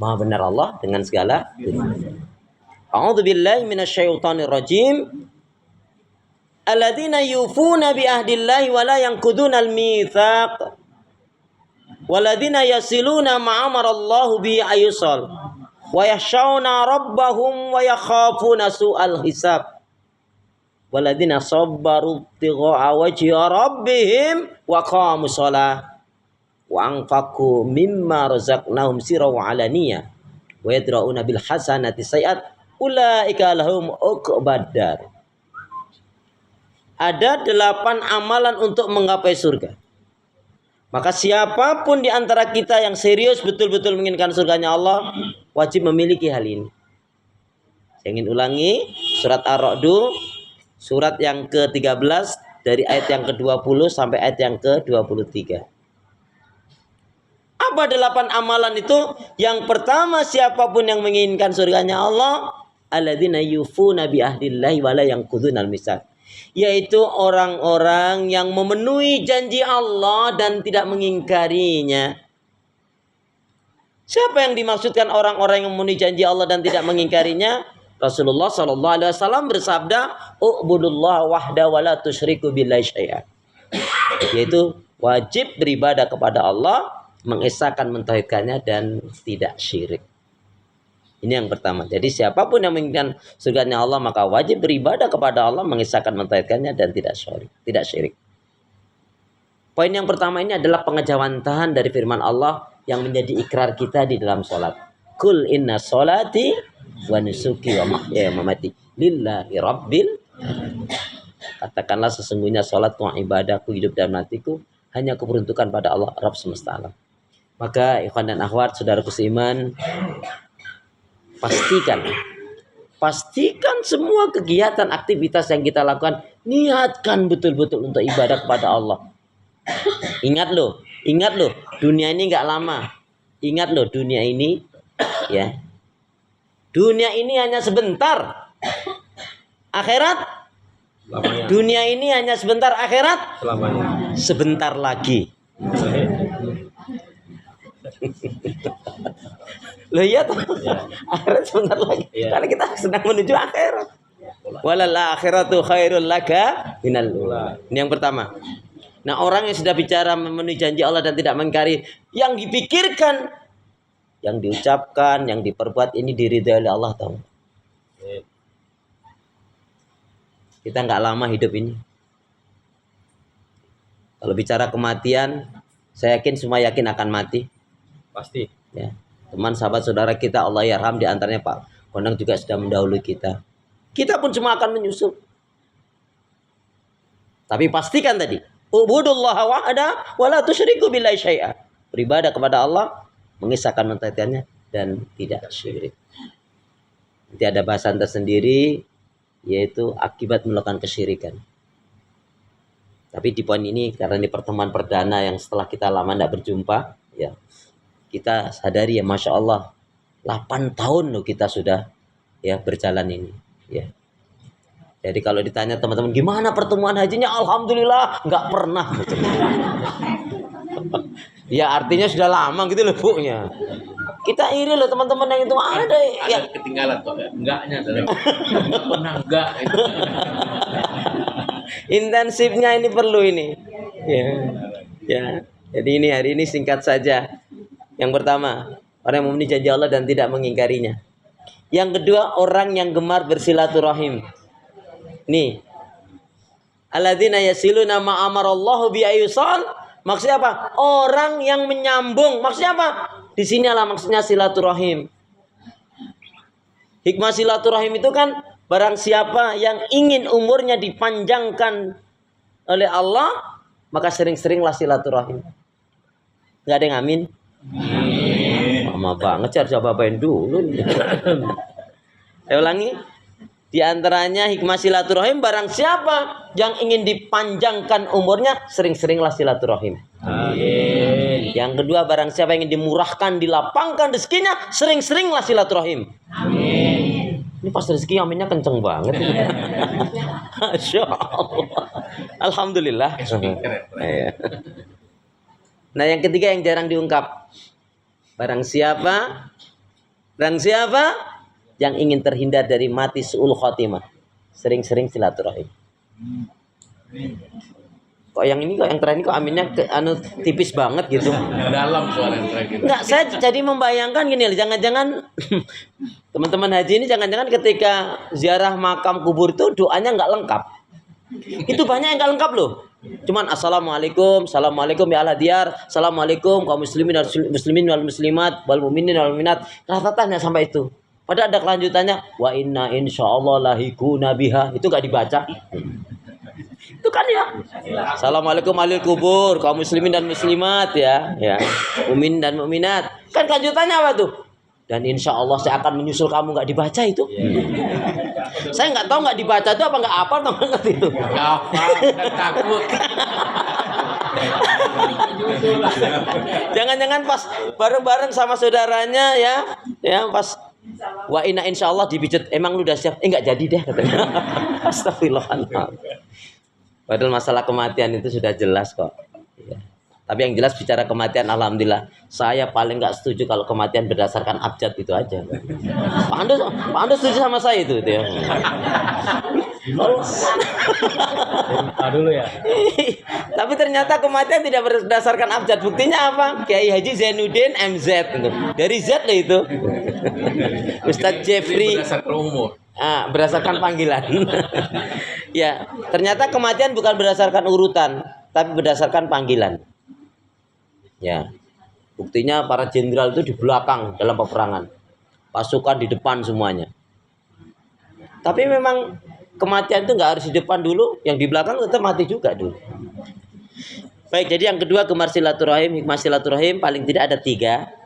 Maha benar Allah dengan segala firman. A'udzubillahi minasyaitonir rajim. Alladzina yufuna bi ahdillahi wa la yanqudunal mitsaq. Walladzina yasiluna ma amarallahu bi ayyusal. Wa yakhshawna rabbahum wa yakhafuna su'al hisab. Walladzina sabbaru ibtigha'a wajhi rabbihim wa qamu shalah wa anfaqu mimma razaqnahum sirran wa alaniyah wa yadra'una bil hasanati sayyi'at ulaika lahum uqbadar. Ada 8 amalan untuk menggapai surga. Maka siapapun di antara kita yang serius betul-betul menginginkan surganya Allah, wajib memiliki hal ini. Saya ingin ulangi surat Ar-Ra'd, surat yang ke-13 dari ayat yang ke-20 sampai ayat yang ke-23. Apa 8 amalan itu? Yang pertama, siapapun yang menginginkan surganya Allah, alladzina yufuna bi ahdillahi wa la yanqudunal mitsaq. Yaitu orang-orang yang memenuhi janji Allah dan tidak mengingkarinya. Siapa yang dimaksudkan orang-orang yang memenuhi janji Allah dan tidak mengingkarinya? Rasulullah SAW bersabda, "U'budullah wahda wa la tusyriku billahi syai'an." Yaitu wajib beribadah kepada Allah, mengesahkan, mentauhidkannya dan tidak syirik. Ini yang pertama. Jadi siapapun yang menginginkan surganya Allah, maka wajib beribadah kepada Allah, mengesahkan, mentauhidkannya dan tidak syirik. Poin yang pertama ini adalah pengejawantahan dari firman Allah yang menjadi ikrar kita di dalam sholat. Kul inna sholati wa nusuki wa mahyaya wa mamati lillahi rabbil. Katakanlah sesungguhnya sholatku, ibadahku, hidup dan matiku hanya kuperuntukkan pada Allah Rabb semesta alam. Maka ikhwan dan akhwat, saudaraku seiman, pastikan semua kegiatan aktivitas yang kita lakukan, niatkan betul-betul untuk ibadah kepada Allah. Ingat loh, dunia ini nggak lama. Ingat loh, dunia ini ya. Dunia ini hanya sebentar. Akhirat selamanya. Dunia ini hanya sebentar, akhirat selamanya. Sebentar lagi. Loh iya toh? Ya. Akhirat sebentar lagi. Ya. Karena kita sedang menuju akhirat. Walal akhiratu khairul laka minal ula. Ini yang pertama. Nah, orang yang sudah bicara memenuhi janji Allah dan tidak mengingkari, yang dipikirkan, yang diucapkan, yang diperbuat ini diridhai oleh Allah tahu. Kita nggak lama hidup ini. Kalau bicara kematian, saya yakin semua yakin akan mati. Pasti. Ya. Teman, sahabat, saudara kita Allah yarham, di antaranya Pak Kondang juga sudah mendahului kita. Kita pun semua akan menyusul. Tapi pastikan tadi, ubudullaha wahda wa la tusyriku billahi syai'a. Beribadah kepada Allah, mengisahkan, mentauhidkannya dan tidak syirik. Nanti ada bahasan tersendiri, yaitu akibat melakukan kesyirikan. Tapi di poin ini, karena ini pertemuan perdana yang setelah kita lama tidak berjumpa, ya, kita sadari ya, Masya Allah, 8 tahun loh kita sudah ya berjalan ini. Ya. Jadi kalau ditanya teman-teman, gimana pertemuan hajinya? Alhamdulillah, nggak pernah. Ya artinya sudah lama gitu loh Bu ya. Kita iri loh teman-teman yang itu ada yang ketinggalan kok ya. Enggaknya pernah enggak. Intensifnya ini perlu ini. Ya. Ya. Jadi ini hari ini singkat saja. Yang pertama, orang yang memenuhi janji Allah dan tidak mengingkarinya. Yang kedua, orang yang gemar bersilaturahim. Nih. Alladzina yasiluna ma amarallahu bi ayyusal. Maksudnya apa? Orang yang menyambung. Maksudnya apa? Di sini adalah maksudnya silaturahim. Hikmah silaturahim itu kan barang siapa yang ingin umurnya dipanjangkan oleh Allah, maka sering-seringlah silaturahim. Enggak ada yang amin? Lama banget, harus jawabain dulu. Saya ulangi. Di antaranya hikmah silaturahim, barang siapa yang ingin dipanjangkan umurnya, sering-seringlah silaturahim. Amin. Yang kedua, barang siapa yang ingin dimurahkan, dilapangkan rezekinya, sering-seringlah silaturahim. Amin. Ini pas rezeki aminnya kenceng banget. Masya Allah. Alhamdulillah. Nah, yang ketiga yang jarang diungkap. Barang siapa yang ingin terhindar dari mati su'ul khotimah, sering-sering silaturahim. Kok yang terakhir ini kok aminnya tipis banget gitu. Dalam suara yang terakhir. Enggak, saya jadi membayangkan gini loh, jangan-jangan teman-teman haji ini jangan-jangan ketika ziarah makam kubur itu doanya nggak lengkap. Itu banyak yang nggak lengkap loh. Cuman assalamualaikum ya ahla diyar, assalamualaikum kaum muslimin wal muslimat wal mu'minin wal mu'minat. Rata-ratanya sampai itu. Padahal ada kelanjutannya wa inna insyaallah lahikuna biha. Itu nggak dibaca. Itu kan ya. Assalamualaikum alil kubur kaum muslimin dan muslimat ya, mu'min dan mu'minat. Kan kelanjutannya apa tuh? Dan insya Allah saya akan menyusul kamu, nggak dibaca itu. Saya nggak tahu nggak dibaca itu apa nggak apa teman itu. Nggak apa, dan takut. Jangan-jangan pas bareng-bareng sama saudaranya ya pas wa inna insya Allah dipijat, emang lu udah siap? Nggak jadi deh katanya. Astagfirullahaladzim. Padahal masalah kematian itu sudah jelas kok. Ya. Tapi yang jelas bicara kematian, alhamdulillah saya paling nggak setuju kalau kematian berdasarkan abjad, itu aja. Pak Ando setuju sama saya itu ya. Dulu ya. Tapi ternyata kematian tidak berdasarkan abjad. Buktinya apa? Kiai Haji Zainuddin MZ itu. Dari Z loh itu. Ustadz Jeffrey. Berdasarkan umur. Berdasarkan panggilan. Ya, ternyata kematian bukan berdasarkan urutan, tapi berdasarkan panggilan. Ya, buktinya para jenderal itu di belakang dalam peperangan, pasukan di depan semuanya. Tapi memang kematian itu nggak harus di depan dulu, yang di belakang tetap mati juga dulu. Baik, jadi yang kedua gemar silaturahim, hikmah silaturahim paling tidak ada 3.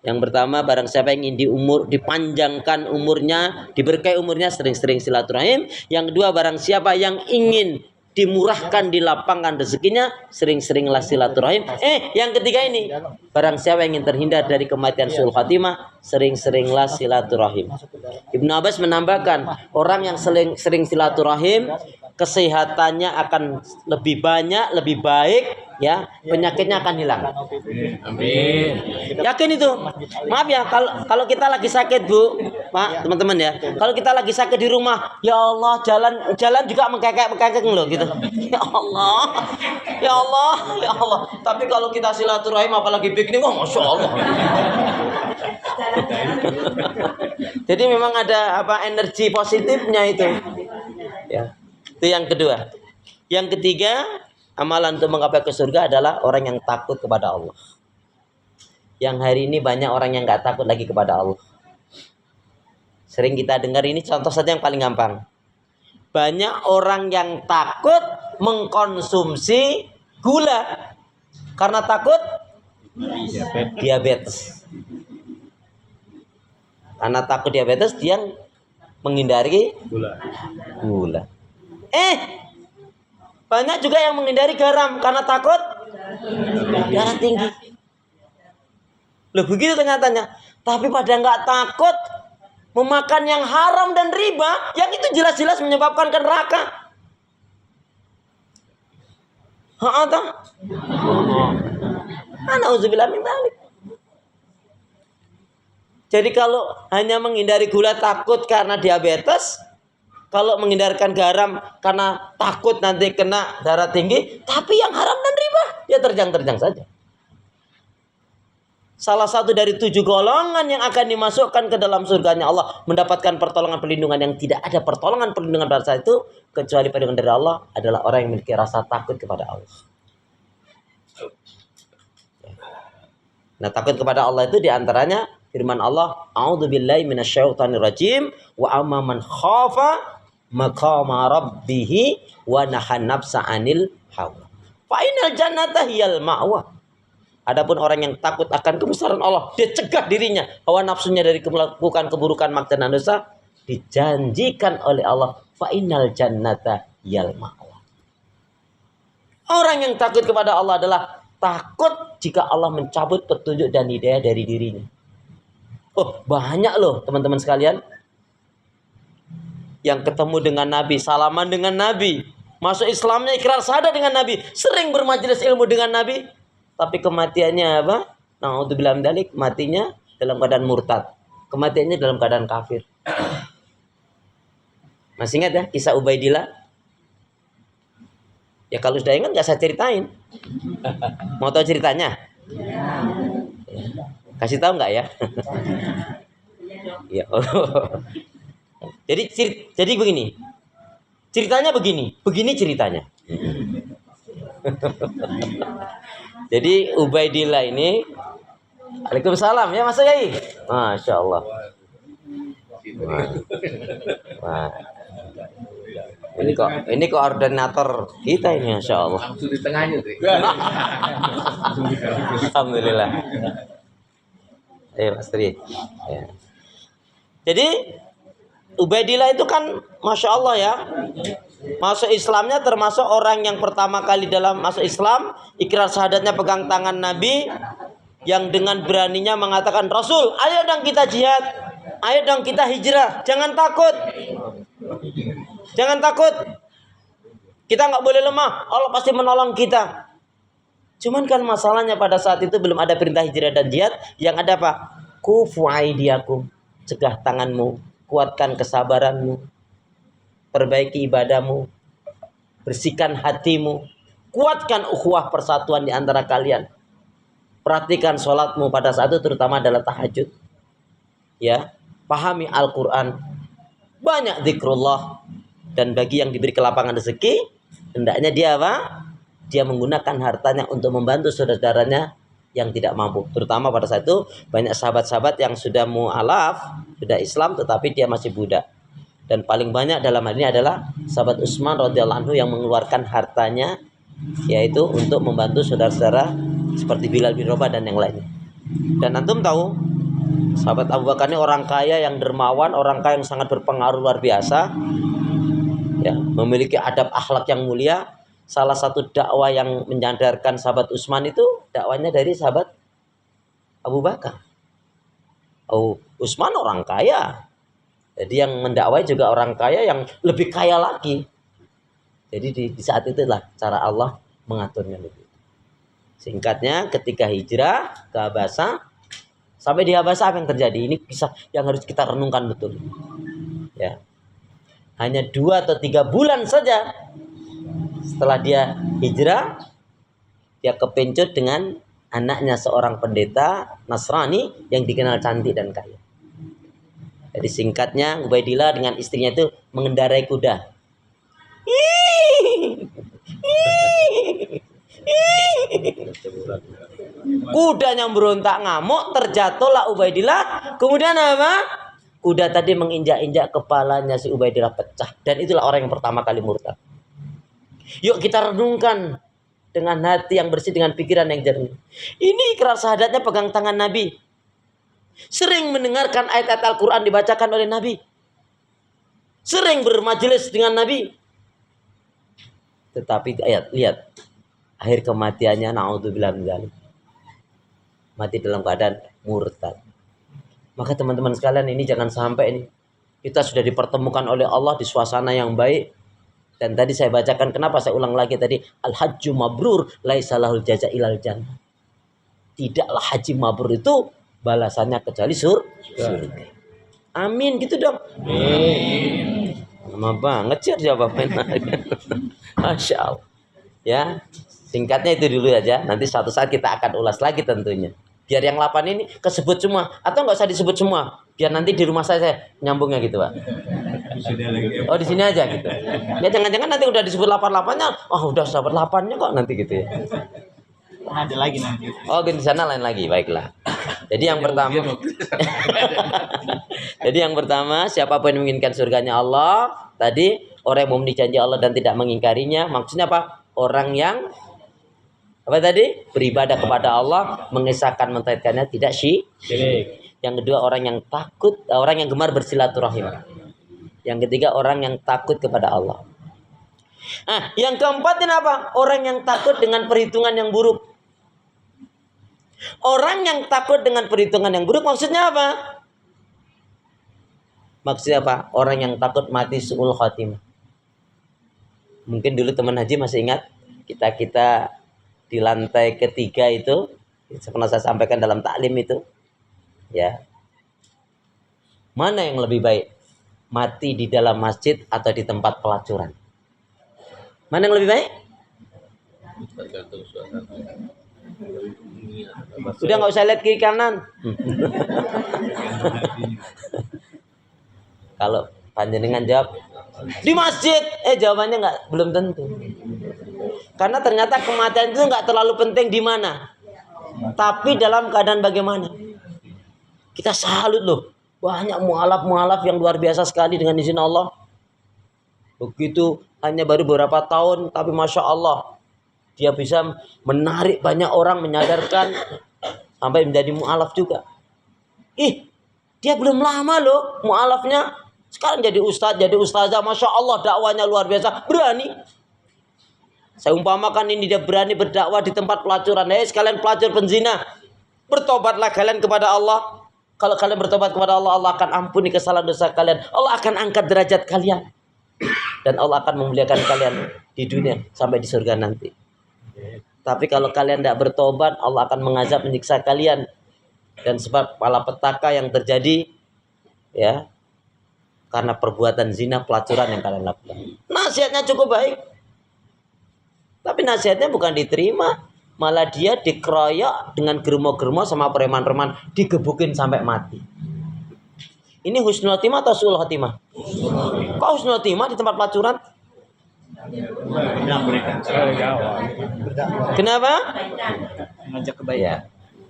Yang pertama, barang siapa yang ingin dipanjangkan umurnya, diberkahi umurnya, sering-sering silaturahim. Yang kedua, barang siapa yang ingin dimurahkan, dilapangkan rezekinya, sering-seringlah silaturahim. Yang ketiga ini, barang siapa yang ingin terhindar dari kematian su'ul khatimah, sering-seringlah silaturahim. Ibnu Abbas menambahkan, orang yang sering silaturahim, kesehatannya akan lebih banyak, lebih baik, ya, penyakitnya akan hilang. Amin. Yakin itu? Maaf ya, kalau kita lagi sakit, Bu, Pak, teman-teman ya. Kalau kita lagi sakit di rumah, ya Allah, jalan juga mengkekek loh gitu. Ya Allah. Ya Allah, ya Allah. Tapi kalau kita silaturahim apalagi piknik, wah Masya Allah. Jadi memang ada energi positifnya itu. Ya. Itu yang kedua. Yang ketiga, amalan untuk menggapai ke surga adalah orang yang takut kepada Allah. Yang hari ini banyak orang yang nggak takut lagi kepada Allah. Sering kita dengar ini, contoh saja yang paling gampang. Banyak orang yang takut mengkonsumsi gula karena takut diabetes. Karena takut diabetes, dia menghindari gula. Banyak juga yang menghindari garam karena takut darah tinggi. Loh, begitu kenyataannya. Tapi pada nggak takut memakan yang haram dan riba, yang itu jelas-jelas menyebabkan ke neraka. Nauzubillah min dzalik. Jadi kalau hanya menghindari gula takut karena diabetes, kalau menghindarkan garam karena takut nanti kena darah tinggi, tapi yang haram dan riba, ya terjang-terjang saja. Salah satu dari 7 golongan yang akan dimasukkan ke dalam surganya Allah, mendapatkan pertolongan perlindungan yang tidak ada pertolongan perlindungan pada saat itu kecuali perlindungan dari Allah, adalah orang yang memiliki rasa takut kepada Allah. Nah, takut kepada Allah itu diantaranya firman Allah, a'udzubillahi minasyaitonirrajim, wa amma man khafa maqama rabbih wa nahan nafsa 'anil hawa fa innal jannata hiyal ma'wa. Adapun orang yang takut akan kebesaran Allah, dia cegah dirinya hawa nafsunya dari melakukan keburukan, maksiat dan dosa, dijanjikan oleh Allah fa innal jannata hiyal ma'wa. Orang yang takut kepada Allah adalah takut jika Allah mencabut petunjuk dan hidayah dari dirinya. Banyak loh teman-teman sekalian yang ketemu dengan Nabi, salaman dengan Nabi, masuk Islamnya ikrar syahadat dengan Nabi, sering bermajelis ilmu dengan Nabi, tapi kematiannya apa? naudzubillah min dzalik, matinya dalam keadaan murtad. Kematiannya dalam keadaan kafir. Masih ingat ya kisah Ubaidillah? Ya kalau sudah ingat nggak saya ceritain. Mau tahu ceritanya? Kasih tahu nggak ya? Ya. Jadi begini. Ceritanya begini ceritanya. Jadi Ubaidillah ini, Waalaikumsalam ya Mas Yai. Masya Allah. Wah. Ini koordinator kita ini, Masya Allah. Langsung di tengahnya tuh. Alhamdulillah. Ayo Mas Tri. Ya. Jadi Ubaidillah itu kan Masya Allah ya, masuk Islamnya termasuk orang yang pertama kali dalam masuk Islam, ikrar syahadatnya pegang tangan Nabi, yang dengan beraninya mengatakan, Rasul, ayo dong kita jihad, ayo dong kita hijrah, jangan takut, kita nggak boleh lemah, Allah pasti menolong kita. Cuman kan masalahnya pada saat itu belum ada perintah hijrah dan jihad, yang ada apa? Kufu aidiakum, cegah tanganmu, kuatkan kesabaranmu, perbaiki ibadahmu, bersihkan hatimu, kuatkan ukhuwah persatuan di antara kalian. Perhatikan sholatmu pada saat itu, terutama adalah tahajud. Ya, pahami Al-Quran, banyak zikrullah, dan bagi yang diberi kelapangan rezeki, hendaknya dia apa? Dia menggunakan hartanya untuk membantu saudara-saudaranya yang tidak mampu. Terutama pada saat itu banyak sahabat-sahabat yang sudah mu'alaf, sudah Islam tetapi dia masih budak. Dan paling banyak dalam hal ini adalah sahabat Utsman radhiyallahu anhu yang mengeluarkan hartanya, yaitu untuk membantu saudara-saudara seperti Bilal bin Rabah dan yang lainnya. Dan antum tahu, sahabat Abu Bakar ini orang kaya yang dermawan, orang kaya yang sangat berpengaruh luar biasa, ya, memiliki adab akhlak yang mulia. Salah satu dakwah yang menyadarkan sahabat Utsman itu dakwanya dari sahabat Abu Bakar. Oh, Utsman orang kaya. Jadi yang mendakwai juga orang kaya yang lebih kaya lagi. Jadi di saat itulah cara Allah mengaturnya begitu. Singkatnya, ketika hijrah ke Habasah, sampai di Habasah apa yang terjadi? Ini kisah yang harus kita renungkan betul. Ya. Hanya 2 atau 3 bulan saja setelah dia hijrah, dia kepencut dengan anaknya seorang pendeta Nasrani yang dikenal cantik dan kaya. Jadi singkatnya, Ubaidillah dengan istrinya itu mengendarai kuda. Kudanya berontak ngamuk, terjatuhlah Ubaidillah. Kemudian apa? Kuda tadi menginjak-injak kepalanya si Ubaidillah, pecah. Dan itulah orang yang pertama kali murtad. Yuk kita renungkan dengan hati yang bersih, dengan pikiran yang jernih. Ini ikrar syahadatnya pegang tangan Nabi. Sering mendengarkan ayat-ayat Al-Quran dibacakan oleh Nabi. Sering bermajelis dengan Nabi. Tetapi lihat akhir kematiannya, naudzubillah min dzalik, mati dalam keadaan murtad. Maka teman-teman sekalian, ini jangan sampai ini kita sudah dipertemukan oleh Allah di suasana yang baik. Dan tadi saya bacakan, kenapa saya ulang lagi tadi, al-hajju mabrur laisa lahul jaza ilal jannah. Tidaklah haji mabrur itu balasannya kecuali surga. Amin, gitu dong. Amin. Lama banget sih jawabannya. Masya Allah. Ya, singkatnya itu dulu aja. Nanti suatu saat kita akan ulas lagi tentunya. Biar yang 8 ini kesebut semua, atau nggak usah disebut semua. Biar nanti di rumah saya nyambungnya gitu, Pak. Oh, di sini aja gitu. Ya jangan-jangan nanti udah disebut 8-8-nya, oh udah dapat 8-nya kok nanti gitu ya. Ada lagi nanti. Oh, di sana lain lagi, baiklah. Jadi yang pertama, jadi yang pertama, siapapun yang menginginkan surganya Allah, tadi orang yang memenuhi janji Allah dan tidak mengingkarinya, maksudnya apa? Orang yang apa tadi? Beribadah kepada Allah, mengesahkan mentauhidkannya, tidak syirik. Yang kedua, orang yang takut, orang yang gemar bersilaturahim. Yang ketiga, orang yang takut kepada Allah. Nah, yang keempat ini apa? Orang yang takut dengan perhitungan yang buruk. Orang yang takut dengan perhitungan yang buruk maksudnya apa? Maksudnya apa? Orang yang takut mati su'ul khatimah. Mungkin dulu teman haji masih ingat, kita di lantai ketiga itu Pernah saya sampaikan dalam taklim itu, ya. Mana yang lebih baik? Mati di dalam masjid atau di tempat pelacuran? Mana yang lebih baik? Tergantung suasana. Udah nggak usah lihat kiri kanan. Kalau panjenengan jawab di masjid, jawabannya belum tentu. Karena ternyata kematian itu nggak terlalu penting di mana, tapi dalam keadaan bagaimana. Kita salut loh, banyak mualaf yang luar biasa sekali dengan izin Allah. Begitu hanya baru beberapa tahun, tapi masya Allah dia bisa menarik banyak orang, menyadarkan sampai menjadi mualaf juga. Dia belum lama loh mualafnya, sekarang jadi ustadz, jadi ustazah, masya Allah dakwanya luar biasa, berani. Saya umpamakan ini dia berani berdakwah di tempat pelacuran. Sekalian pelacur penzina, bertobatlah kalian kepada Allah. Kalau kalian bertobat kepada Allah, Allah akan ampuni kesalahan dosa kalian. Allah akan angkat derajat kalian. Dan Allah akan memuliakan kalian di dunia sampai di surga nanti. Tapi kalau kalian tidak bertobat, Allah akan mengazab, menyiksa kalian. Dan sebab malapetaka yang terjadi, ya, karena perbuatan zina, pelacuran yang kalian lakukan. Nasihatnya cukup baik, tapi nasihatnya bukan diterima, malah dia dikeroyok dengan germo-germo sama preman-preman, digebukin sampai mati. Ini husnul khotimah atau su'ul khotimah? Kok husnul khotimah di tempat pelacuran? Kenapa? Mengajak kebaikan. Ya.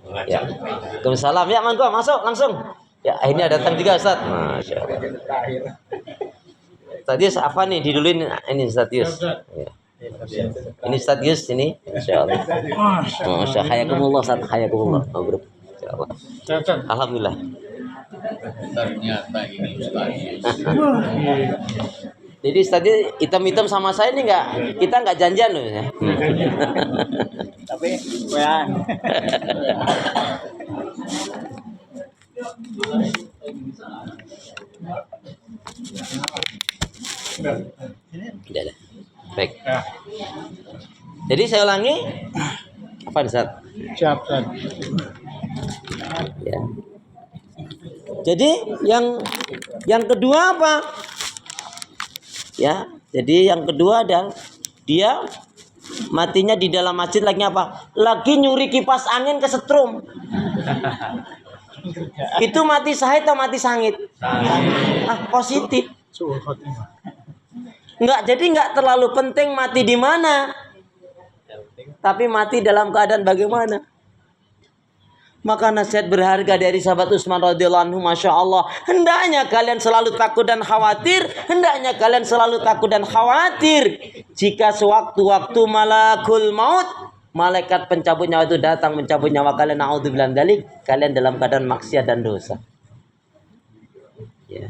Waalaikumsalam. Ya, monggo masuk langsung. Ya, ini ada datang juga Ustaz. Masya Allah. Ustaz Yus apa nih? Diduluin ini Ustaz Yus. Ya. Ini Ustaz Yus ini. Masya Allah. Masya Allah. Hayakumullah Ustaz. Hayakumullah. Mabruk. Masya Allah. Alhamdulillah. Ternyata ini Ustaz. Jadi tadi hitam-hitam sama saya ini kita nggak janjian loh ya. Tapi wean. Tidak ada. Baik. Jadi saya ulangi. Apa nih Ustaz? Siap, Ustaz. Ya. Jadi yang kedua apa? Ya, jadi yang kedua adalah dia matinya di dalam masjid lagi apa? Lagi nyuri kipas angin kesetrum. Itu mati sahid atau mati sangit? Positif. Jadi enggak terlalu penting mati di mana. Tapi mati dalam keadaan bagaimana? Maka nasihat berharga dari sahabat Utsman radhiyallahu anhu, masya Allah, hendaknya kalian selalu takut dan khawatir, jika sewaktu-waktu malakul maut, malaikat pencabut nyawa itu datang mencabut nyawa kalian, naudzubillah dzalik, kalian dalam keadaan maksiat dan dosa. Ya.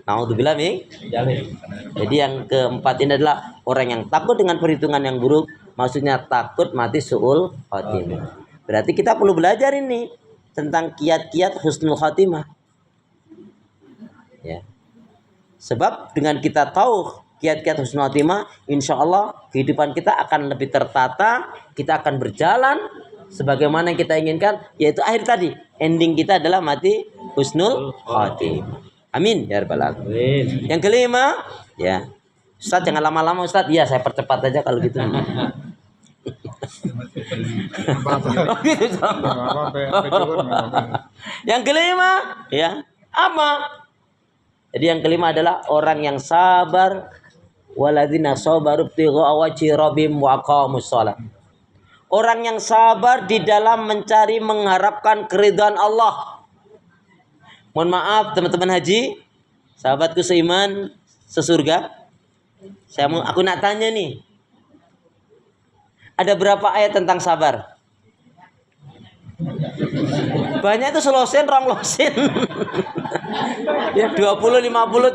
Naudzubillah min dzalik. Jadi yang keempat ini adalah orang yang takut dengan perhitungan yang buruk, maksudnya takut mati su'ul khotimah. Berarti kita perlu belajar ini tentang kiat-kiat husnul khotimah. Ya. Sebab dengan kita tahu kiat-kiat husnul khotimah, insya Allah kehidupan kita akan lebih tertata, kita akan berjalan sebagaimana yang kita inginkan, yaitu akhir tadi, ending kita adalah mati husnul khotimah. Amin ya rabbal alamin. Yang kelima, ya. Ustaz jangan lama-lama Ustaz. Iya, saya percepat aja kalau gitu. Yang kelima, ya, apa? Jadi yang kelima adalah orang yang sabar, waladzina sabaru ibtigha'a wajhi rabbihim wa aqamus shalah. Orang yang sabar di dalam mencari mengharapkan keridhaan Allah. Mohon maaf teman-teman haji, sahabatku seiman, sesurga. Aku nak tanya nih. Ada berapa ayat tentang sabar? Banyak itu selosen, rong losen. Ya 20, 50, 30.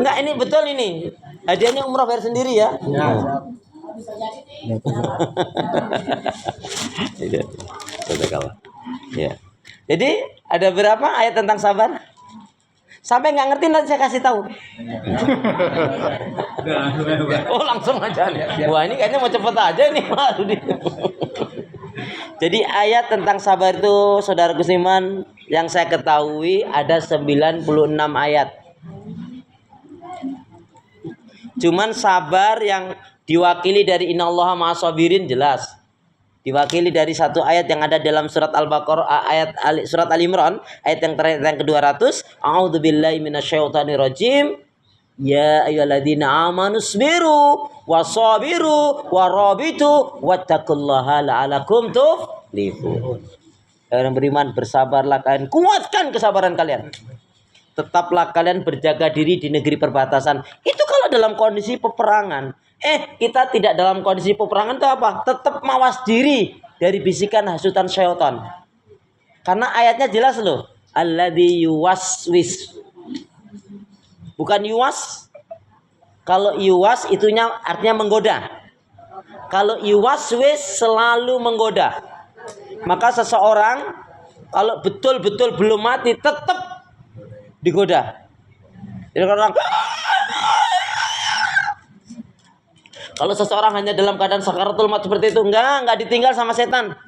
Enggak, ini betul ini. Hadiahnya umrah bayar sendiri ya. Ya. Jadi ada berapa ayat tentang sabar? Sampai nggak ngerti nanti saya kasih tahu. Oh langsung aja nih. Wah ini kayaknya mau cepet aja nih. Jadi ayat tentang sabar itu Saudara Kusniman yang saya ketahui ada 96 ayat. Cuman sabar yang diwakili dari innallaha ma'as-sabirin jelas. Diwakili dari satu ayat yang ada dalam surat Al-Baqarah surat Al-Imran ayat yang terakhir yang ke-200, a'udzubillahi minasyaitonirrajim. Ya ayyuhalladzina amanu sabiru wasabiru warabitu wattaqullaha la'alakum tuflihun. Orang beriman, bersabarlah kalian, kuatkan kesabaran kalian. Tetaplah kalian berjaga diri di negeri perbatasan. Itu kalau dalam kondisi peperangan. Kita tidak dalam kondisi peperangan itu apa? Tetap mawas diri dari bisikan hasutan syaitan. Karena ayatnya jelas loh. Alladzi yuwaswis. Bukan yuwas. Kalau yuwas itunya artinya menggoda. Kalau yuwaswis selalu menggoda. Maka seseorang kalau betul-betul belum mati tetap digoda. Jadi kalau seseorang hanya dalam keadaan sakaratul maut seperti itu, enggak ditinggal sama setan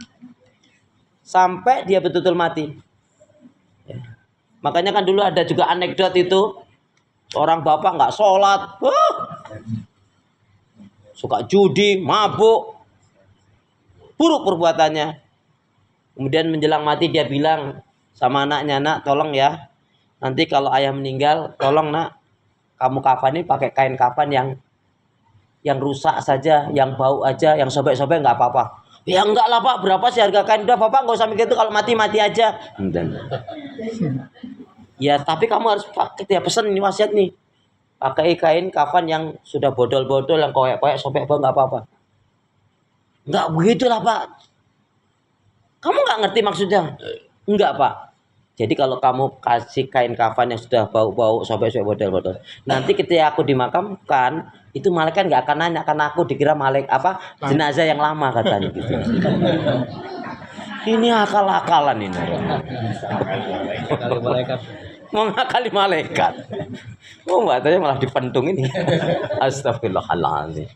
sampai dia betul-betul mati. Ya. Makanya kan dulu ada juga anekdot itu, seorang bapak nggak sholat, suka judi, mabuk, buruk perbuatannya. Kemudian menjelang mati dia bilang sama anaknya, nak tolong ya, nanti kalau ayah meninggal, tolong nak, kamu kafani pakai kain kafan yang rusak saja, yang bau aja, yang sobek-sobek nggak apa-apa. Ya enggak lah pak, berapa sih harga kain? Udah bapak nggak usah mikir itu, kalau mati aja. Ya tapi kamu harus pakai, ya pesan ini wasiat nih, pakai kain kafan yang sudah bodol-bodol, yang koyak-koyak, sobek bau nggak apa-apa. Nggak begitulah pak. Kamu nggak ngerti maksudnya? Enggak pak. Jadi kalau kamu kasih kain kafan yang sudah bau-bau, sobek-sobek, bodol-bodol, nanti ketika aku dimakamkan, itu malaikat nggak akan nanya, karena aku dikira jenazah yang lama katanya gitu. Ini akal-akalan ini. Mau ngakali malaikat. Katanya malah dipentung ini. Astagfirullahaladzim.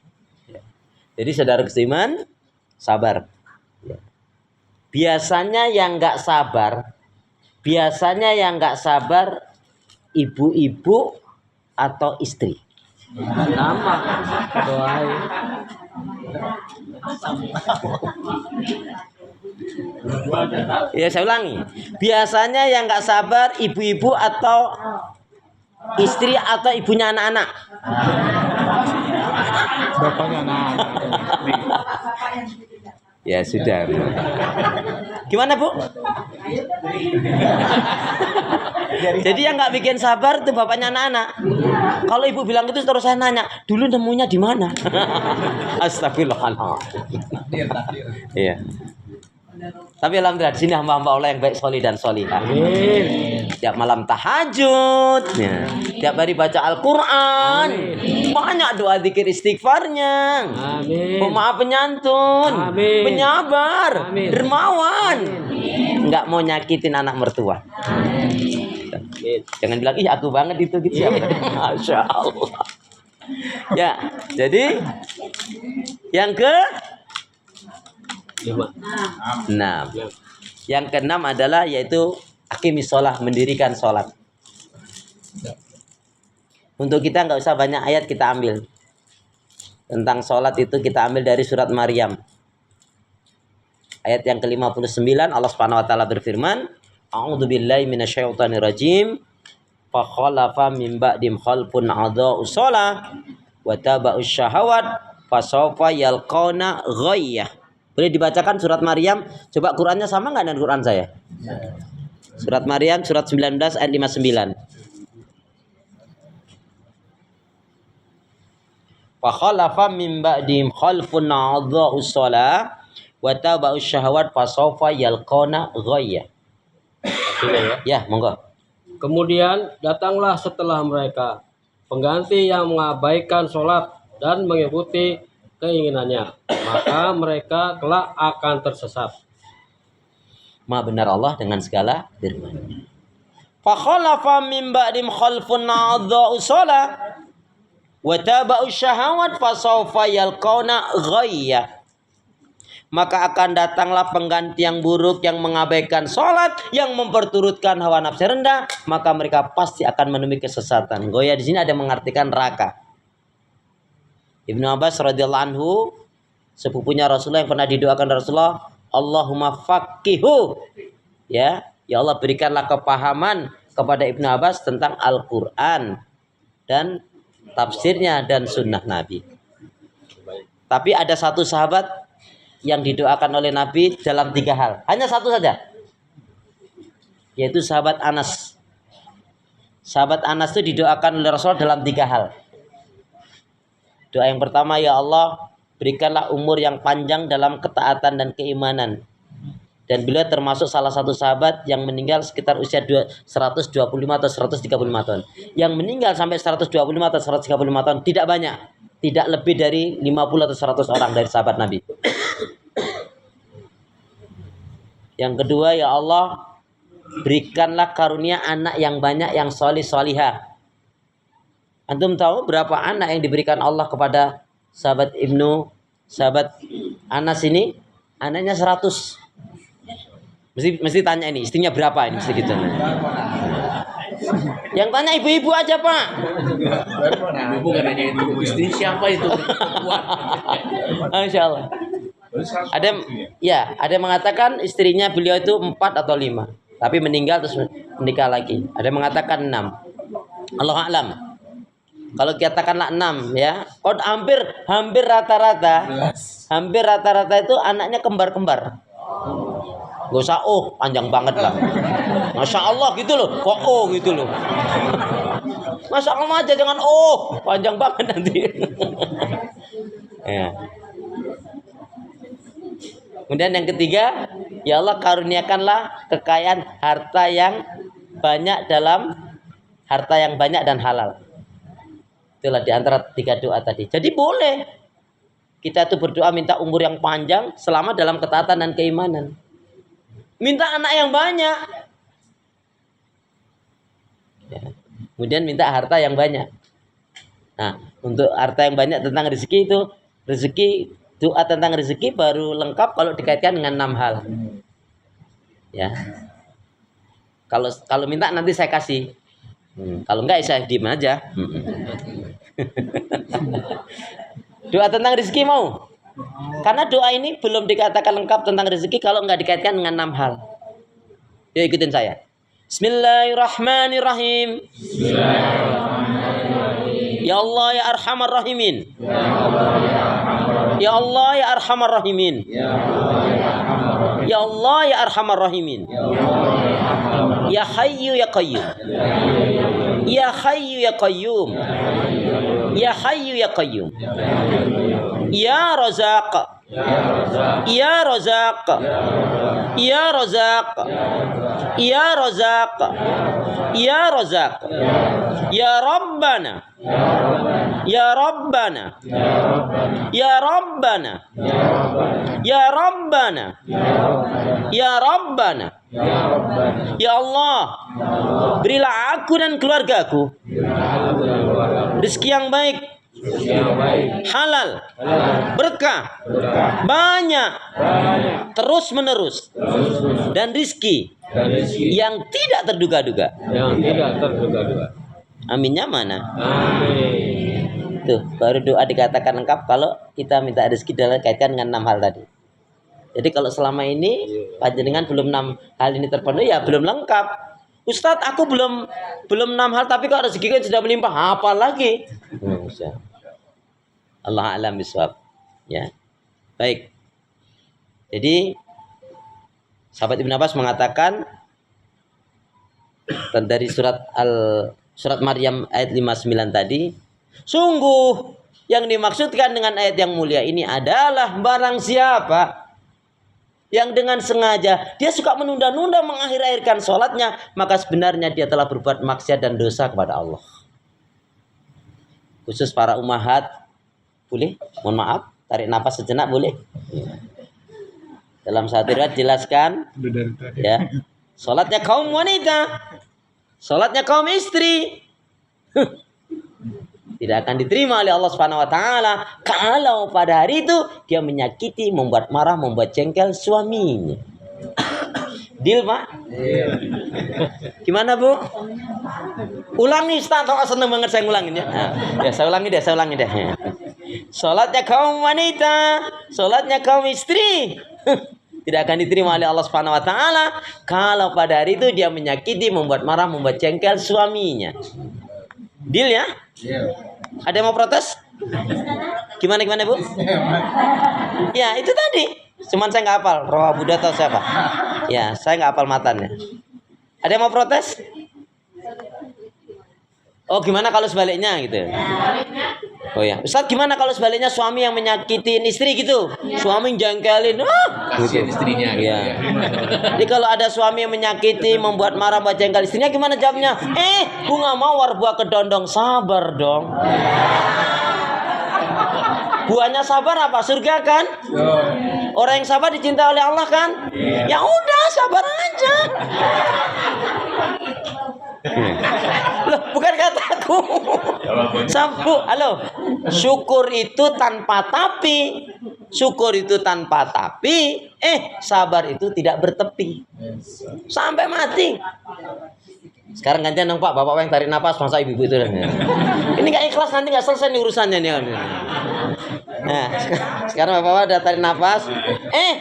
Jadi saudara keiman, sabar. Biasanya yang nggak sabar ibu-ibu atau istri. Nama doain. Ya saya ulangi. Biasanya yang nggak sabar ibu-ibu atau istri atau ibunya anak-anak. Bapaknya anak. Ya sudah. Gimana bu? Jadi yang nggak bikin sabar itu bapaknya anak-anak. Kalau ibu bilang itu terus saya nanya, dulu nemunya di mana? Astagfirullahaladzim. Iya. Tapi alhamdulillah di sini hamba-hamba Allah yang baik, solih dan solihah. Tiap malam tahajud, tiap hari baca Al-Quran, banyak doa zikir istighfarnya, pemaaf penyantun, penyabar, dermawan, nggak mau nyakitin anak mertua. Jangan bilang ih aku banget itu gitu ya. Masya Allah. Ya, jadi yang Nah, yang keenam adalah yaitu aqimis sholah, mendirikan sholat. Untuk kita nggak usah banyak ayat kita ambil tentang sholat, itu kita ambil dari surat Maryam ayat yang ke-59. Allah Subhanahu Wa Taala berfirman, A'udzubillahi minasyaitonirrajim. Fa khalafa min ba'dim khalfun adza'u shalah wa taba'us syahawat fa sawfa yalqauna ghayyah. Boleh dibacakan surat Maryam? Coba Qurannya sama nggak dengan Quran saya? Surat Maryam surat 19 ayat 59. Fa khalafa min ba'dim khalfun adza'u shalah wa taba'us syahawat fa sawfa yalqauna ghayyah. Ya, monggo. Kemudian datanglah setelah mereka pengganti yang mengabaikan sholat dan mengikuti keinginannya, maka mereka kelak akan tersesat. Maha benar Allah dengan segala firman. Fa khalafa min ba'dim khalfun adza'u shalah wa taba'u syahawat fa sawfa yalqauna ghayyah. maka akan datanglah pengganti yang buruk yang mengabaikan sholat, yang memperturutkan hawa nafsu rendah, maka mereka pasti akan menemui kesesatan. Goya di sini ada mengartikan neraka. Ibnu Abbas radhiyallahu anhu, sepupunya Rasulullah yang pernah didoakan Rasulullah, Allahumma faqihu. Ya Allah berikanlah kepahaman kepada Ibnu Abbas tentang Al-Qur'an dan tafsirnya dan sunnah Nabi. Tapi ada satu sahabat yang didoakan oleh Nabi dalam 3 hal. Hanya satu saja. Yaitu sahabat Anas. Sahabat Anas itu didoakan oleh Rasul dalam 3 hal. Doa yang pertama, ya Allah, berikanlah umur yang panjang dalam ketaatan dan keimanan. Dan beliau termasuk salah satu sahabat yang meninggal sekitar usia 125 atau 135 tahun. Yang meninggal sampai 125 atau 135 tahun tidak banyak. Tidak lebih dari 50 atau 100 orang dari sahabat Nabi. Yang kedua, ya Allah, berikanlah karunia anak yang banyak yang solih solihah. Antum tahu berapa anak yang diberikan Allah kepada sahabat Anas ini? Anaknya 100. Mesti tanya ini, istrinya berapa ini? Mesti gitu. Yang tanya ibu-ibu aja, Pak. Ibu kan nanya itu istri siapa itu? Masya Allah. Ada yang mengatakan istrinya beliau itu 4 atau 5, tapi meninggal terus menikah lagi. Ada yang mengatakan 6. Allahu a'lam. Kalau katakanlah 6 ya, hampir rata-rata itu anaknya kembar-kembar. Gak usah panjang banget lah. Masya Allah gitu loh. Kok gitu loh. Masya Allah aja, jangan panjang banget nanti. Ya. Kemudian yang ketiga, ya Allah karuniakanlah kekayaan harta yang banyak dan halal. Itulah di antara 3 doa tadi. Jadi boleh kita tuh berdoa minta umur yang panjang selama dalam ketaatan dan keimanan. Minta anak yang banyak. Ya. Kemudian minta harta yang banyak. Nah, untuk harta yang banyak tentang rezeki itu, doa tentang rezeki baru lengkap kalau dikaitkan dengan 6 hal. Ya. Kalau minta nanti saya kasih. Kalau enggak saya diem aja. Doa tentang rezeki mau? Karena doa ini belum dikatakan lengkap tentang rezeki kalau enggak dikaitkan dengan 6 hal. Yuk ikutin saya. Bismillahirrahmanirrahim. Ya Allah ya Arhamar Rahimin. Ya Allah ya Arhamar Rahimin. Ya Allah ya Arhamar Rahimin. Ya Hayyu ya Qayyum. Ya Hayyu ya Qayyum. Ya Hayyu ya Qayyum. Ya Razaq. Ya Razaq. Ya Razaq. Ya Razaq. Ya Razaq. Ya Rabbana. Ya Rabbana. Ya Rabbana. Ya Rabbana. Ya Rabbana. Ya Allah, berilah aku dan keluargaku rezeki yang baik, halal, berkah, banyak, terus menerus, dan rezeki yang tidak terduga-duga. Aminnya mana? Amin. Tuh, baru doa dikatakan lengkap kalau kita minta rezeki dalam kaitan dengan 6 hal tadi. Jadi kalau selama ini panjenengan belum 6 hal ini terpenuhi, ya belum lengkap. Ustadz, aku belum 6 hal tapi kok rezekinya sudah melimpah, apa lagi? Allah a'lam bishawab. Ya. Baik. Jadi sahabat Ibnu Abbas mengatakan dari surat Maryam ayat 59 tadi, sungguh yang dimaksudkan dengan ayat yang mulia ini adalah barang siapa yang dengan sengaja dia suka menunda-nunda mengakhir-akhirkan sholatnya, maka sebenarnya dia telah berbuat maksiat dan dosa kepada Allah. Khusus para ummahat, boleh? Mohon maaf, tarik nafas sejenak boleh? Dalam satu riwayat jelaskan, ya, sholatnya kaum wanita, sholatnya kaum istri. tidak akan diterima oleh Allah Subhanahu wa taala kalau pada hari itu dia menyakiti, membuat marah, membuat jengkel suaminya. Deal, Pak? Gimana, Bu? Ulangi, Ustaz. Oh, seneng banget saya ngulangin ya. Nah, ya, saya ulangi deh. Salatnya kaum wanita, salatnya kaum istri tidak akan diterima oleh Allah Subhanahu wa taala kalau pada hari itu dia menyakiti, membuat marah, membuat jengkel suaminya. Deal ya? Ada yang mau protes? Gimana, Bu? Ya, itu tadi. Cuman saya nggak hafal. Roh Buddha atau siapa? Ya, saya nggak hafal matanya. Ada yang mau protes? Oh, gimana kalau sebaliknya gitu? Oh ya, Ustaz, gimana kalau sebaliknya suami yang menyakitin istri gitu? Suami jengkelin, Kasihan istrinya gitu ya. ya. Jadi kalau ada suami yang menyakiti, membuat marah, membuat jengkel istrinya, gimana jawabnya? Bunga mawar buah kedondong, sabar dong. Buahnya sabar apa? Surga kan? Orang yang sabar dicintai oleh Allah kan? Ya udah, sabar aja. Loh, bukan kataku. Sampu, halo. Syukur itu tanpa tapi. Syukur itu tanpa tapi. Sabar itu tidak bertepi. Sampai mati. Sekarang gantian dong Pak, bapak yang tarik nafas, masa ibu itu. Ini gak ikhlas, nanti gak selesai nih urusannya nih. Nah, sekarang bapak udah tarik nafas.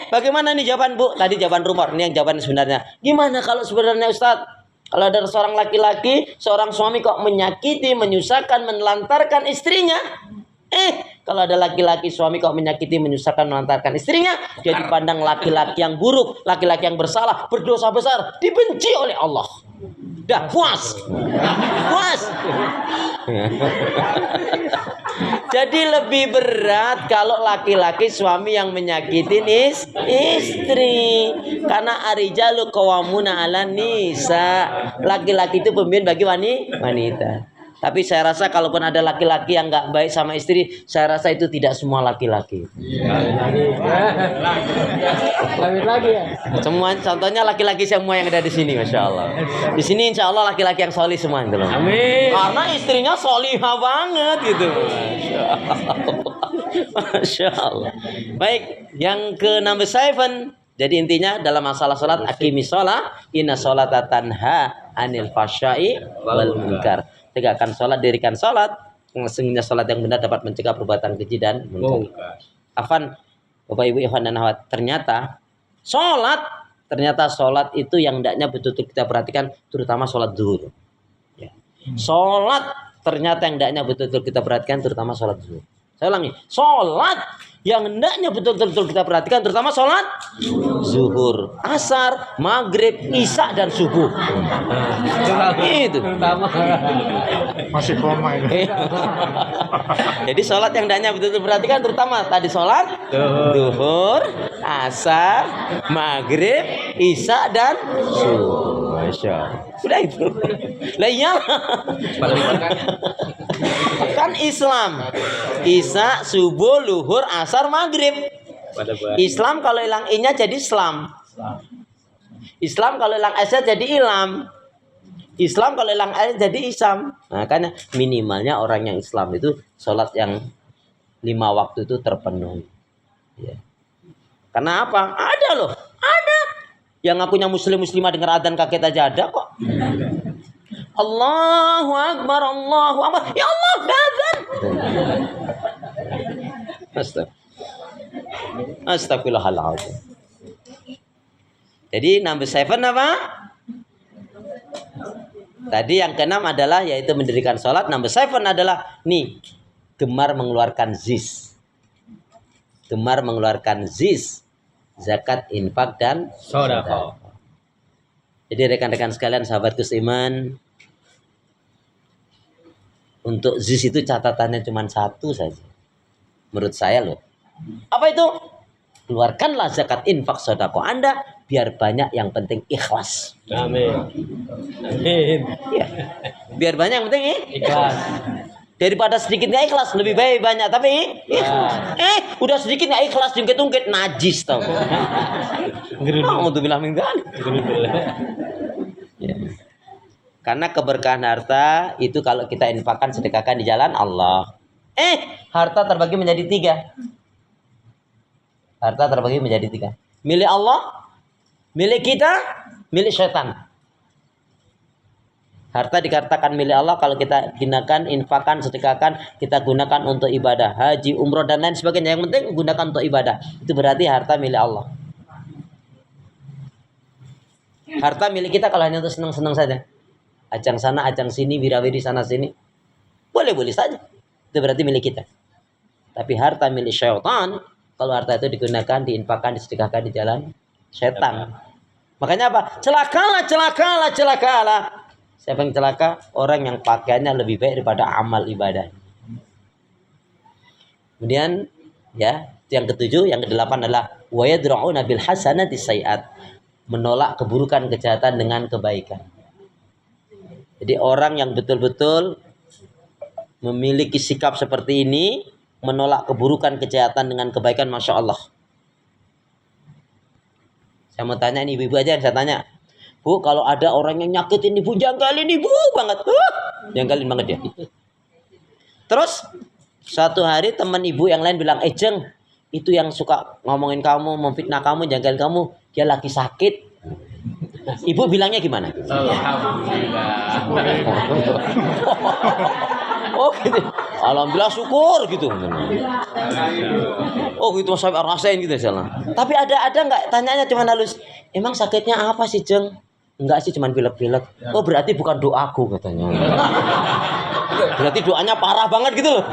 Bagaimana nih jawaban Bu? Tadi jawaban rumor, ini yang jawaban sebenarnya. Gimana kalau sebenarnya Ustadz? Kalau ada seorang laki-laki, seorang suami kok menyakiti, menyusahkan, menelantarkan istrinya. Kalau ada laki-laki suami kok menyakiti, menyusahkan, menelantarkan istrinya, dia dipandang laki-laki yang buruk, laki-laki yang bersalah, berdosa besar, dibenci oleh Allah. Dah puas. Jadi lebih berat kalau laki-laki suami yang menyakitin istri. Karena arijalu qawwamuna 'alan nisa. Laki-laki itu pemimpin bagi wanita. Tapi saya rasa kalaupun ada laki-laki yang nggak baik sama istri, saya rasa itu tidak semua laki-laki. Lagi ya. Semua, contohnya laki-laki semua yang ada di sini, masya Allah. Di sini insya Allah laki-laki yang solih semua itu loh. Amin. Karena istrinya solihah banget gitu. Masya Allah. Baik, yang ke number 7. Jadi intinya dalam masalah salat, aqimis shalah, inna sholata tanha anil fahsya'i wal munkar. Tegakkan salat, dirikan salat. Sesungguhnya salat yang benar dapat mencegah perbuatan keji dan munkar. Afan, Bapak Ibu Ikhwan dan Akhwat, ternyata salat itu yang hendaknya betul-betul kita perhatikan, terutama salat zuhur. Ya. Salat ternyata yang hendaknya betul-betul kita perhatikan, terutama salat zuhur. Saya ulangi, salat yang hendaknya betul-betul kita perhatikan, terutama salat zuhur, asar, maghrib, isya dan subuh. Itu. Masih koma ini. Jadi salat yang hendaknya betul-betul perhatikan, terutama tadi salat zuhur, asar, maghrib, isya dan subuh. Masya Allah. Udah itu. Lah iyalah. Kan Islam. Isya, subuh, luhur, asar, maghrib. Islam kalau hilang i-nya jadi Islam. Islam kalau hilang s-nya jadi Ilam. Islam kalau hilang s jadi Isam. Nah, makanya minimalnya orang yang Islam itu sholat yang 5 waktu itu terpenuhi. Ya. Karena apa? Ada loh. Ada. Yang ngakunya muslimah dengar adzan kaget aja ada kok. Allahu Akbar, Allahu Akbar. Ya Allah, adzan. Astagfirullahaladzim. Jadi number 7 apa? Tadi yang ke-6 adalah yaitu mendirikan sholat. Number 7 adalah nih, gemar mengeluarkan zis. Gemar mengeluarkan zis, zakat, infak dan sedekah. Jadi rekan-rekan sekalian, sahabatku seiman, untuk zis itu catatannya cuma 1 saja. Menurut saya loh. Apa itu? Keluarkanlah zakat, infak, sedekah Anda biar banyak, yang penting ikhlas. Amin. Amin. Ya. Biar banyak, yang penting Ikhlas. Daripada sedikit nggak ikhlas, lebih baik banyak tapi udah sedikit nggak ikhlas, jungkit-jungkit najis tau. Untuk bilang minggu. Ya. Karena keberkahan harta itu kalau kita infakkan, sedekahkan di jalan Allah. Harta terbagi menjadi 3. Harta terbagi menjadi 3. Milik Allah, milik kita, milik syaitan. Harta dikatakan milik Allah kalau kita gunakan, infakkan, sedekahkan, kita gunakan untuk ibadah, haji, umroh dan lain sebagainya. Yang penting gunakan untuk ibadah. Itu berarti harta milik Allah. Harta milik kita kalau hanya untuk senang-senang saja. Ajang sana, ajang sini, wirawiri sana sini. Boleh-boleh saja. Itu berarti milik kita. Tapi harta milik syaitan, kalau harta itu digunakan, diinfakkan, disedekahkan di jalan syaitan. Makanya apa? Celakalah, celakalah, celakalah. Siapa yang celaka? Orang yang pakaiannya lebih baik daripada amal ibadah. Kemudian ya, yang ketujuh, yang kedelapan adalah wa yadra'una bil hasanati sayyi'at. Menolak keburukan, kejahatan dengan kebaikan. Jadi orang yang betul-betul memiliki sikap seperti ini, menolak keburukan, kejahatan dengan kebaikan, Masya Allah. Saya mau tanya ini ibu-ibu aja yang saya tanya. Bu, kalau ada orang yang nyakitin ibu, janggalin ibu banget. Janggalin banget dia. Terus suatu hari teman ibu yang lain bilang, Jeng, itu yang suka ngomongin kamu, memfitnah kamu, janggalin kamu, dia lagi sakit. Ibu bilangnya gimana? Alhamdulillah. Oh gitu. Alhamdulillah, syukur gitu. Oh gitu, saya rasain gitu salah. Tapi ada nggak tanyanya cuma halus. Emang sakitnya apa sih, Jeng? Enggak sih, cuman pilek-pilek. Oh berarti bukan doaku katanya. Berarti doanya parah banget gitu loh.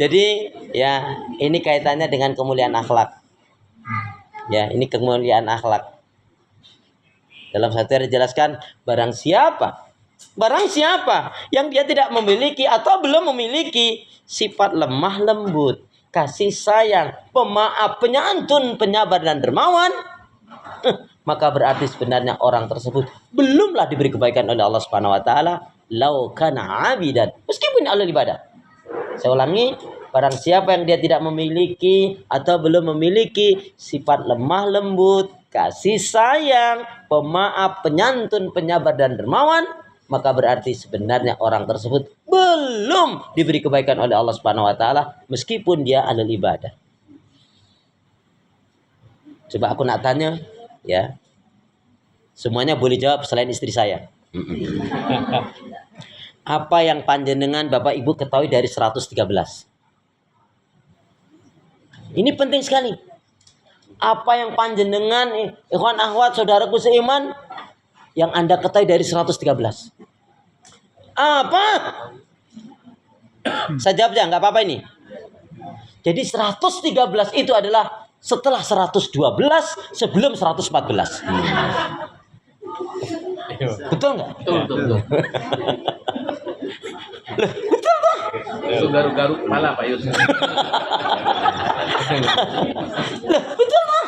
Jadi ya ini kaitannya dengan kemuliaan akhlak. Ya ini kemuliaan akhlak. Dalam satu ayat dijelaskan barang siapa yang dia tidak memiliki atau belum memiliki sifat lemah lembut, kasih sayang, pemaaf, penyantun, penyabar dan dermawan, maka berarti sebenarnya orang tersebut belumlah diberi kebaikan oleh Allah Subhanahu wa taala, lau kana abidan, meskipun ahli ibadah. Saya ulangi, barang siapa yang dia tidak memiliki atau belum memiliki sifat lemah lembut, kasih sayang, pemaaf, penyantun, penyabar dan dermawan, maka berarti sebenarnya orang tersebut belum diberi kebaikan oleh Allah Subhanahu wa taala meskipun dia ahli ibadah. Coba aku nak tanya, ya. Semuanya boleh jawab selain istri saya. Apa yang panjenengan Bapak Ibu ketahui dari 113? Ini penting sekali. Apa yang panjenengan, ikhwan akhwat, saudaraku seiman, yang Anda ketahui dari 113? Apa? Saya jawab aja, nggak apa-apa ini. Jadi 113 itu adalah setelah 112 sebelum 114. Betul nggak? Betul. Betul Pak. Itu garuk-garuk kepala Pak Yus. Betul Pak.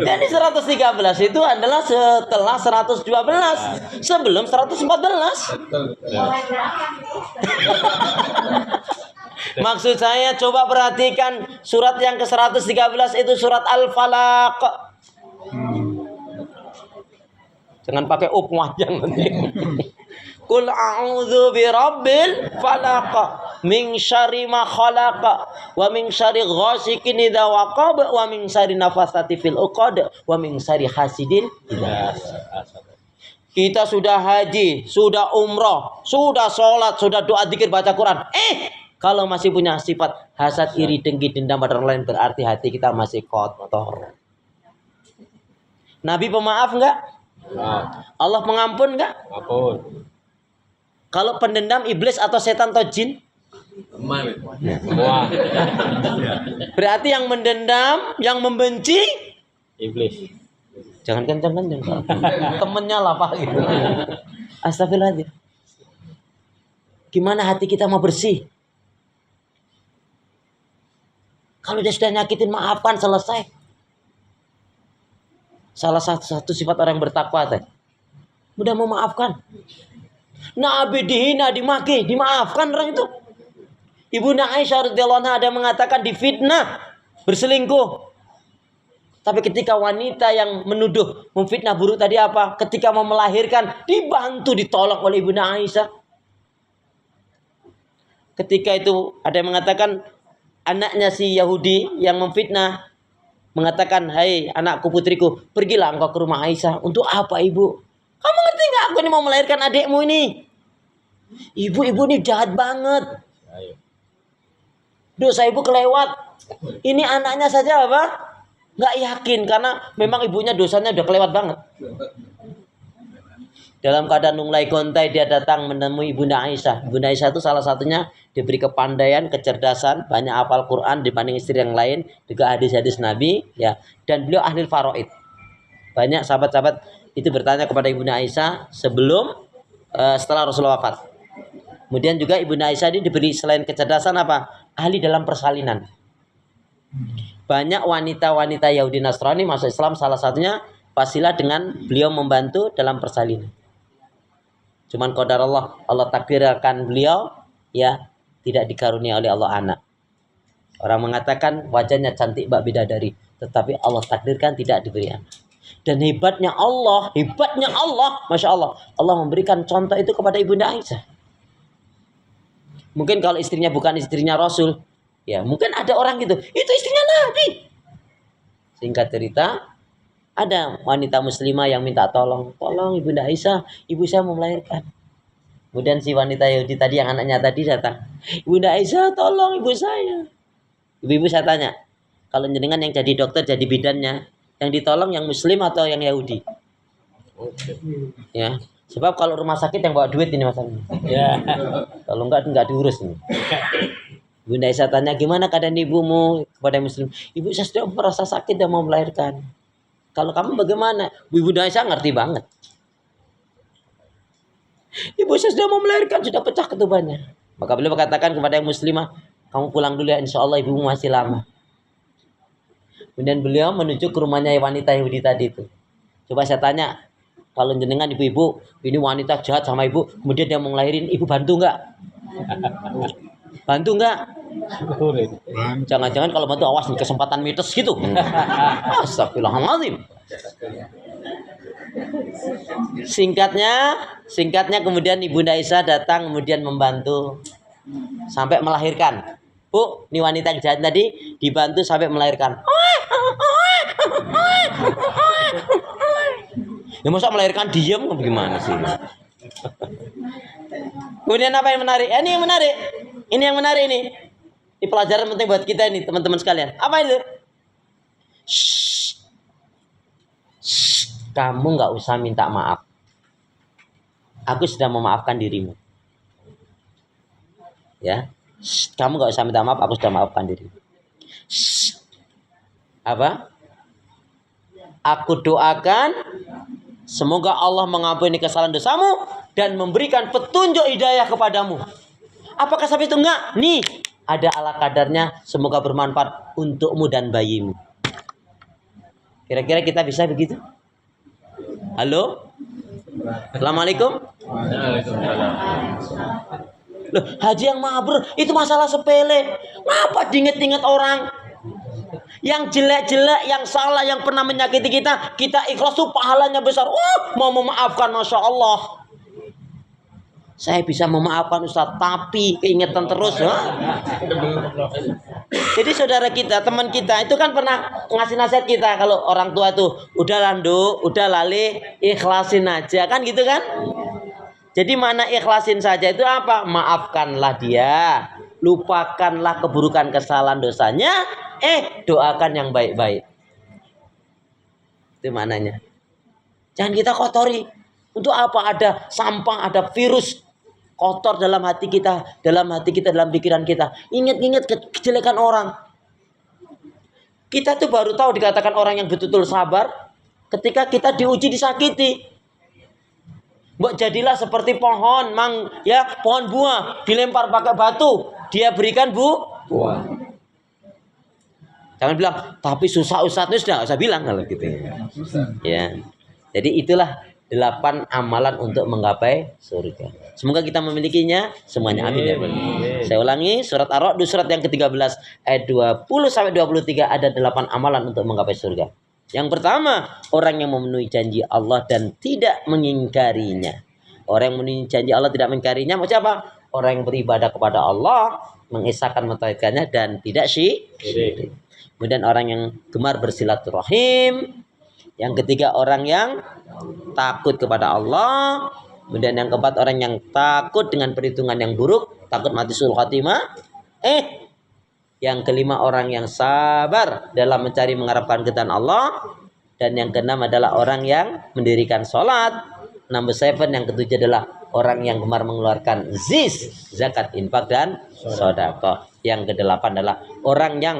Jadi 113 itu adalah setelah 112 sebelum 114. Maksud saya coba perhatikan surat yang ke-113 itu surat Al-Falaq. Jangan pakai upwajang nanti. Qul a'udzu birabbil falaq min syarri ma khalaq wa min syarri ghasikin idza waqab wa min syarri nafasati fil uqad wa min syarri hasidin idza hasad. Kita sudah haji, sudah umroh, sudah sholat, sudah doa zikir baca Quran. Kalau masih punya sifat hasad, iri, dengki, dendam pada orang lain, berarti hati kita masih kotor. Nabi pemaaf enggak? Allah pengampun enggak? Ampun. Kalau pendendam iblis atau setan atau jin? Semua. Berarti yang mendendam, yang membenci Iblis. jangan kencang-kencang. Temennya lah Pak gitu. Astagfirullahaladzim. Gimana hati kita mau bersih? Kalau dia sudah nyakitin, maafkan, selesai. Salah satu sifat orang yang bertakwa teh. Mudah memaafkan. Nabi dihina, dimaki, dimaafkan orang itu. Ibunda Aisyah radhiyallahu anha ada mengatakan difitnah, berselingkuh. Tapi ketika wanita yang menuduh, memfitnah buruk tadi apa? Ketika mau melahirkan, dibantu, ditolong oleh Ibunda Aisyah. Ketika itu ada yang mengatakan, anaknya si Yahudi yang memfitnah, mengatakan, hai anakku putriku, pergilah engkau ke rumah Aisyah. Untuk apa ibu? Kamu ngerti nggak aku ini mau melahirkan adikmu ini? Ibu ini jahat banget. Dosa ibu kelewat. Ini anaknya saja apa? Nggak yakin karena memang ibunya dosanya udah kelewat banget. Dalam keadaan lunglai gontai dia datang menemui Ibunda Aisyah. Ibunda Aisyah itu salah satunya diberi kepandaian, kecerdasan, banyak hafal Quran dibanding istri yang lain, juga hadis-hadis Nabi, ya. Dan beliau ahli faraid. Banyak sahabat-sahabat itu bertanya kepada Ibunda Aisyah sebelum setelah Rasulullah wafat. Kemudian juga Ibunda Aisyah ini diberi selain kecerdasan apa? Ahli dalam persalinan. Banyak wanita-wanita Yahudi Nasrani masuk Islam, salah satunya Fasilah dengan beliau membantu dalam persalinan. Cuman qadar Allah takdirkan beliau ya tidak dikaruniai oleh Allah anak. Orang mengatakan wajahnya cantik bak bidadari, tetapi Allah takdirkan tidak diberi anak. Dan hebatnya Allah, Masya Allah, Allah memberikan contoh itu kepada Ibunda Aisyah. Mungkin kalau istrinya bukan istrinya Rasul, ya mungkin ada orang gitu, itu istrinya Nabi. Singkat cerita, ada wanita muslimah yang minta tolong Ibunda Aisyah, ibu saya mau melahirkan. Kemudian si wanita Yahudi tadi yang anaknya tadi datang, Ibunda Aisyah tolong ibu saya. Ibu-ibu saya tanya, kalau jenengan yang jadi dokter, jadi bidannya, yang ditolong yang muslim atau yang Yahudi? Ya, sebab kalau rumah sakit yang bawa duit ini masalahnya. Ya. Kalau enggak diurus ini. Bunda Aisyah tanya, gimana keadaan ibumu kepada muslim? Ibu saya sudah merasa sakit dan mau melahirkan. Kalau kamu bagaimana? Bunda Aisyah ngerti banget. Ibu saya sudah mau melahirkan, sudah pecah ketubannya. Maka beliau berkatakan kepada yang muslimah, kamu pulang dulu ya, insya Allah ibumu masih lama. Kemudian beliau menuju ke rumahnya wanita Yahudi tadi itu. Coba saya tanya, kalau jenengan ibu-ibu, ini wanita jahat sama ibu, kemudian dia mau ngelahirin, ibu bantu nggak? Bantu nggak? Jangan-jangan kalau bantu awas nih kesempatan mitos gitu. Astagfirullahaladzim. Singkatnya kemudian Ibunda Aisyah datang kemudian membantu sampai melahirkan. Bu, ini wanita yang jahat tadi dibantu sampai melahirkan. Ya masa melahirkan diam gimana sih? Kemudian apa yang menarik? Ini yang menarik. Ini yang menarik ini. Ini pelajaran penting buat kita ini teman-teman sekalian. Apa itu? Kamu nggak usah minta maaf. Aku sudah memaafkan dirimu. Ya. Kamu nggak usah minta maaf, aku sudah maafkan dirimu. Apa? Aku doakan semoga Allah mengampuni kesalahan dosamu dan memberikan petunjuk hidayah kepadamu. Apakah sampai itu? Enggak. Nih, ada ala kadarnya, semoga bermanfaat untukmu dan bayimu. Kira-kira kita bisa begitu? Halo? Assalamualaikum? Loh, haji yang mabrur itu masalah sepele. Ngapa diinget-inget orang? Yang jelek-jelek, yang salah, yang pernah menyakiti kita, kita ikhlas tuh pahalanya besar. Mau memaafkan, Masya Allah. Saya bisa memaafkan Ustaz, tapi keingetan terus. Jadi saudara kita, teman kita itu kan pernah ngasih nasihat kita, kalau orang tua tuh udah landu, udah lali, ikhlasin aja kan gitu kan. Jadi mana ikhlasin saja itu apa? Maafkanlah dia, lupakanlah keburukan kesalahan dosanya, doakan yang baik-baik. Itu maknanya. Jangan kita kotori. Untuk apa? Ada sampah, ada virus kotor dalam hati kita, dalam pikiran kita. Ingat-ingat kejelekan orang. Kita tuh baru tahu dikatakan orang yang betul-betul sabar ketika kita diuji, disakiti. Mbok jadilah seperti pohon, pohon buah, dilempar pakai batu, dia berikan buah. Jangan bilang, tapi susah Ustaz, itu sudah usah bilang kalau gitu. Ya. Jadi itulah 8 amalan untuk menggapai surga. Semoga kita memilikinya semuanya. Amin ya Rabbal. Saya ulangi, surat Ar-Ra'd surat yang ke-13 ayat 20 sampai 23 ada 8 amalan untuk menggapai surga. Yang pertama, orang yang memenuhi janji Allah dan tidak mengingkarinya. Orang yang memenuhi janji Allah tidak mengingkarinya, maksudnya apa? Orang yang beribadah kepada Allah, mengesahkan mentauhidkannya dan tidak syirik. Kemudian orang yang gemar bersilaturahim. Yang ketiga, orang yang takut kepada Allah. Kemudian yang keempat, orang yang takut dengan perhitungan yang buruk, takut mati suul khatimah. Yang kelima, orang yang sabar dalam mencari mengharapkan keridhaan Allah. Dan yang keenam adalah orang yang mendirikan sholat. Number 7, yang ketujuh adalah orang yang gemar mengeluarkan zakat, infak dan sedekah. Yang kedelapan adalah orang yang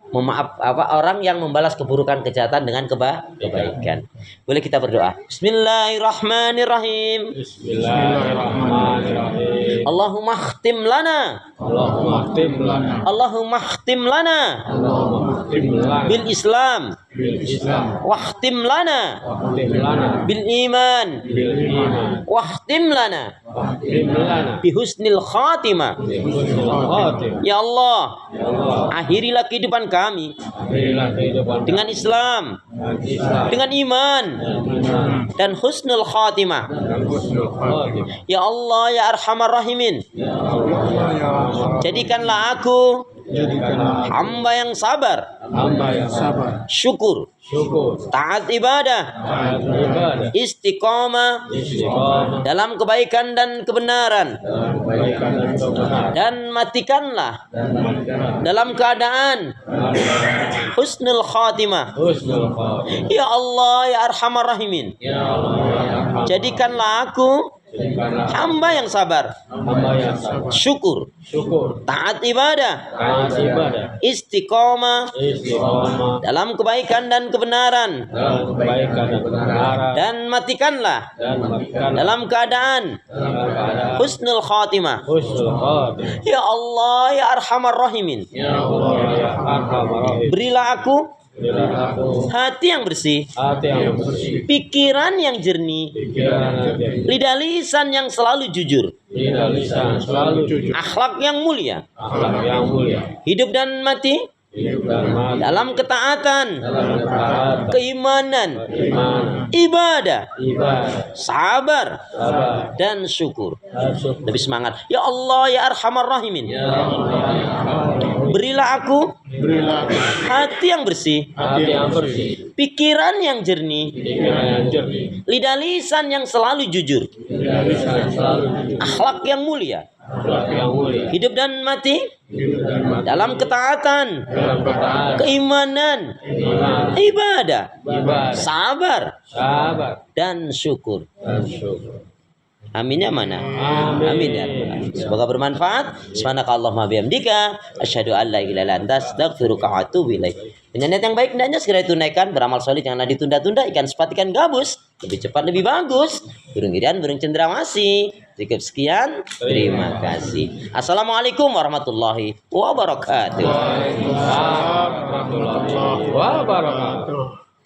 orang yang membalas keburukan kejahatan dengan kebaikan. Boleh kita berdoa. Bismillahirrahmanirrahim. Bismillahirrahmanirrahim. Allahumma khtim lana. Allahumma khtim lana. Allahumma khtim lana Allahumma khtim lana bil Islam. bil Islam. Wakhtim lana Wa khtim lana bil iman. bil iman. Wakhtim lana Wa khtim lana bi husnil khatimah. bi husnil khatimah. Ya Allah, Ya Allah, akhirilah kehidupan kami berilah kehidupan dengan Islam, dengan Islam dengan iman dan iman dan husnul khatimah. dan husnul khatimah. Ya Allah, ya Arhamar Rahimin, Ya Allah, ya Allah, jadikanlah aku Jadikanlah hamba yang sabar, hamba yang sabar, syukur, syukur, taat ibadah, taat ibadah, istiqomah istiqamah dalam kebaikan dan kebenaran, dalam kebaikan dan kebenaran, dan matikanlah dan matikan dalam keadaan husnul khatimah. husnul khatimah. Ya Allah, ya Arhamar Rahimin, Ya Allah, ya Allah, jadikanlah aku jadikanlah hamba yang sabar, hamba yang sabar, syukur, syukur, taat ibadah, taat ibadah, istiqomah istiqamah dalam kebaikan dan kebenaran, dalam kebaikan dan kebenaran, dan matikanlah dan matikan dalam keadaan dalam keadaan husnul khatimah. husnul khatimah. Ya Allah, ya Arhamar Rahimin, Ya Allah, ya Arhamar Rahim, berilah aku berilah aku hati yang bersih, hati yang bersih, pikiran yang jernih, pikiran yang jernih, lidah lisan yang selalu jujur, lidah lisan selalu jujur, akhlak yang mulia, akhlak yang mulia, hidup dan mati hidup dan mati dalam ketaatan, dalam ketaatan, keimanan, iman, ibadah, ibadah, sabar, sabar, dan syukur. dan syukur. Lebih semangat. Ya Allah, ya Arhamar Rahimin, Ya Allah, ya Arhamar, berilah aku berilah hati yang bersih, hati yang bersih, pikiran yang jernih, pikiran yang jernih, lidah lisan yang selalu jujur, lidah lisan selalu jujur, akhlak yang mulia, akhlak yang mulia, hidup dan mati hidup dan mati dalam ketaatan, dalam ketaatan, keimanan, iman, ibadah, ibadah, sabar, sabar, dan syukur. dan syukur. Aminnya mana? Amin. Amin ya Rabbal Alamin. Semoga bermanfaat. Subhanakallahumma bihamdika asyhadu an la ilaha illa anta astaghfiruka wa atubu ilaik. Dengan niat yang baik hendaknya segera ditunaikan, beramal soleh janganlah ditunda-tunda, ikan sepat ikan gabus, lebih cepat lebih bagus. Burung irian burung cendrawasih. Cukup sekian, terima kasih. Assalamualaikum warahmatullahi wabarakatuh. Waalaikumsalam warahmatullahi wabarakatuh.